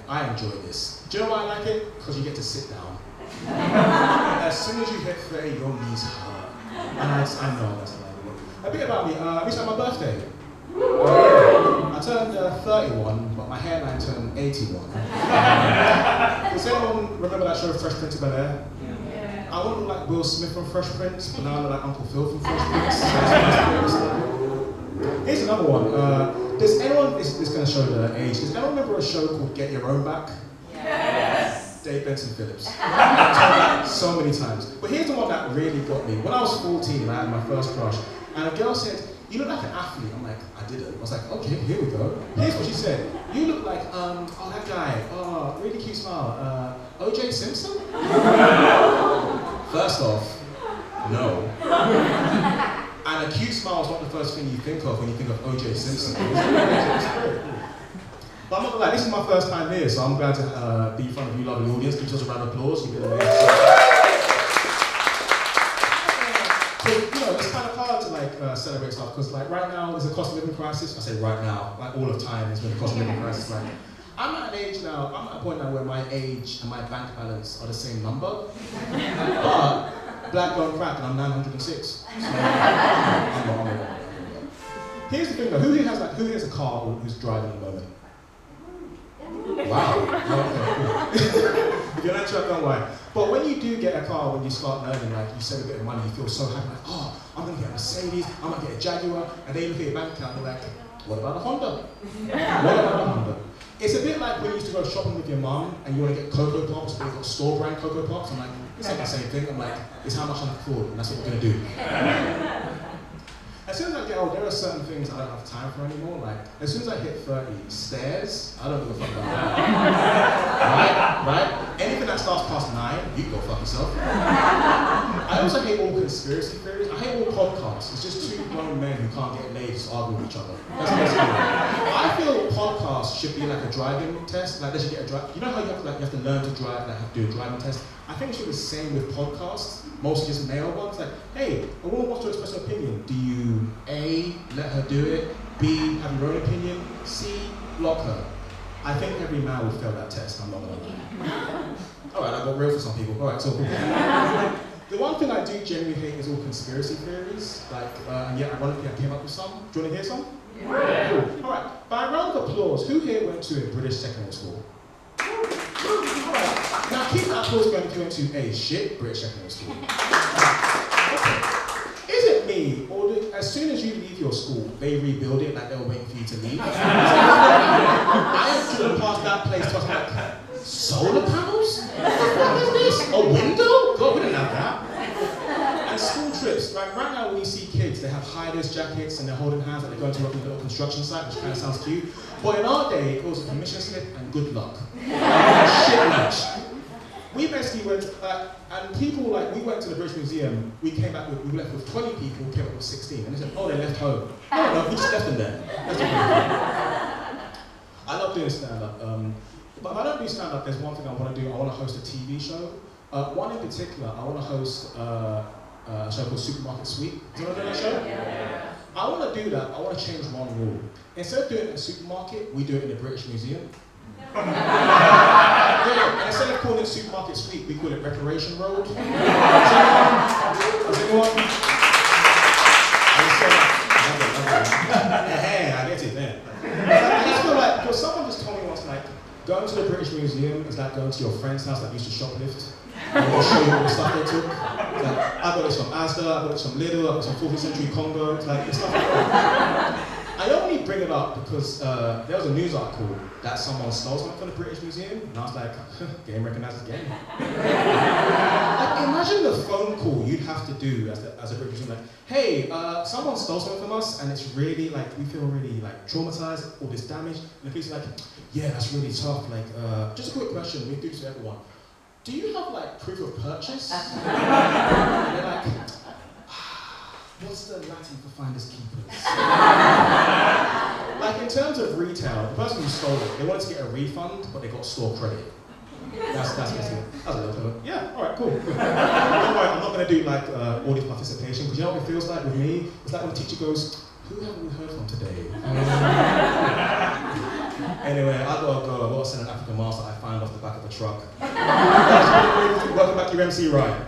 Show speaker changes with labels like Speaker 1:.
Speaker 1: I enjoy this. Do you know why I like it? Because you get to sit down. As soon as you hit 30, your knees hurt. And I know that's like a bit about me. Recently my birthday. I turned 31, but my hairline turned 81. Does anyone remember that show Fresh Prince of Bel-Air? Yeah. I want to look like Will Smith from Fresh Prince, but now I look like Uncle Phil from Fresh Prince. Here's another one. Does anyone, this is going to show the age, does anyone remember a show called Get Your Own Back? Yes. Dave Benson Phillips. I've told that so many times. But here's the one that really got me. When I was 14, I had my first crush, and a girl said, "You look like an athlete." I'm like, I didn't. I was like, okay, here we go. Here's what she said. "You look like, oh, that guy, oh, really cute smile, O.J. Simpson?" First off, no. And a cute smile is not the first thing you think of when you think of O.J. Simpson. But I'm not gonna lie, this is my first time here, so I'm glad to be in front of you lovely audience. Give yourselves a round of applause. You've been amazing. So, you know, it's kind of hard to celebrate stuff because right now there's a cost of living crisis. I say right now, like all of time there's been a cost of living crisis. Like, I'm at an age now, I'm at a point now where my age and my bank balance are the same number. But black don't crack and I'm 906. So I'm not. Here's the thing though, who here has a car or who's driving at the moment? Wow. Okay, cool. If you're not sure, don't worry. But when you do get a car, when you start earning, like you save a bit of money, you feel so happy, like, oh, I'm gonna get a Mercedes, I'm gonna get a Jaguar, and then you look at your bank account and you're like, what about a Honda? What about a Honda? It's a bit like when you used to go shopping with your mum and you want to get Cocoa Pops, but you've got store brand Cocoa Pops. I'm like, it's not the same thing. I'm like, it's how much I can afford, and that's what we're gonna do. As soon as I get old, there are certain things I don't have time for anymore. Like, as soon as I hit 30, stairs, I don't give a fuck about that. Right? Anything that starts past 9, you can go fuck yourself. I also hate all conspiracy theories. I hate all podcasts. It's just two grown men who can't get laid just argue with each other. That's basically it. I feel podcasts should be like a driving test. Like, they should get a drive. You know how you have to learn to drive, like have to do a driving test? I think it should be the same with podcasts, mostly just male ones. Like, hey, a woman wants to express her opinion. Do you A, let her do it, B, have your own opinion, C, block her? I think every man will fail that test, I'm not gonna lie. Alright, I got real for some people. Alright, so cool. The one thing I do genuinely hate is all conspiracy theories. And yet ironically I came up with some. Do you want to hear some? Yeah. Cool. Alright, by a round of applause, who here went to a British secondary school? Alright, now keep that applause going if you went to a shit British secondary school. Okay. Is it me, or as soon as you leave your school, they rebuild it like they were waiting for you to leave? I have driven past that place twice, like, solar panels? What is this? A window? God, we didn't have that. And school trips, right now when you see kids, they have high-vis jackets and they're holding hands like they're going to a little construction site, which kind of sounds cute. But in our day, it was a permission slip and good luck. Shit match. We basically went, and people we went to the British Museum, we left with 20 people, came up with 16, and they said, oh, they left home. No, we just left them there. I love doing stand-up, but if I don't do stand-up, there's one thing I want to do. I want to host a TV show. One in particular, I want to host a show called Supermarket Sweep. Do you know that show? Yeah. I want to do that. I want to change one rule. Instead of doing it in a supermarket, we do it in the British Museum. Yeah, and instead of calling it Supermarket Sweep, we call it Reparation Road. Does anyone? Hey, I get it, man. I just feel like, because someone just told me once, like, going to the British Museum is like going to your friend's house that used to shoplift. And they'll show you all the stuff they took. Like, I got this from Asda, I got this from Lidl, I got some 14th century Congo, like, it's stuff like that. I only bring it up because there was a news article that someone stole something from the British Museum, and I was like, game recognized again. Like, imagine the phone call you'd have to do as a British Museum, like, hey, someone stole something from us, and it's really, like, we feel really, like, traumatized, all this damage, and the police are like, yeah, that's really tough, like, just a quick question, we do this to everyone. Do you have, like, proof of purchase? And they're like, what's the Latin for finders keepers? Like, in terms of retail, the person who stole it, they wanted to get a refund, but they got store credit. That's basically it. That's a little clever. Yeah, alright, cool. Don't worry, I'm not going to do, like, audience participation, because you know what it feels like with me? It's like when the teacher goes, who haven't we heard from today? Anyway, I gotta go. I gotta send an truck. Welcome back to your MC Ryan.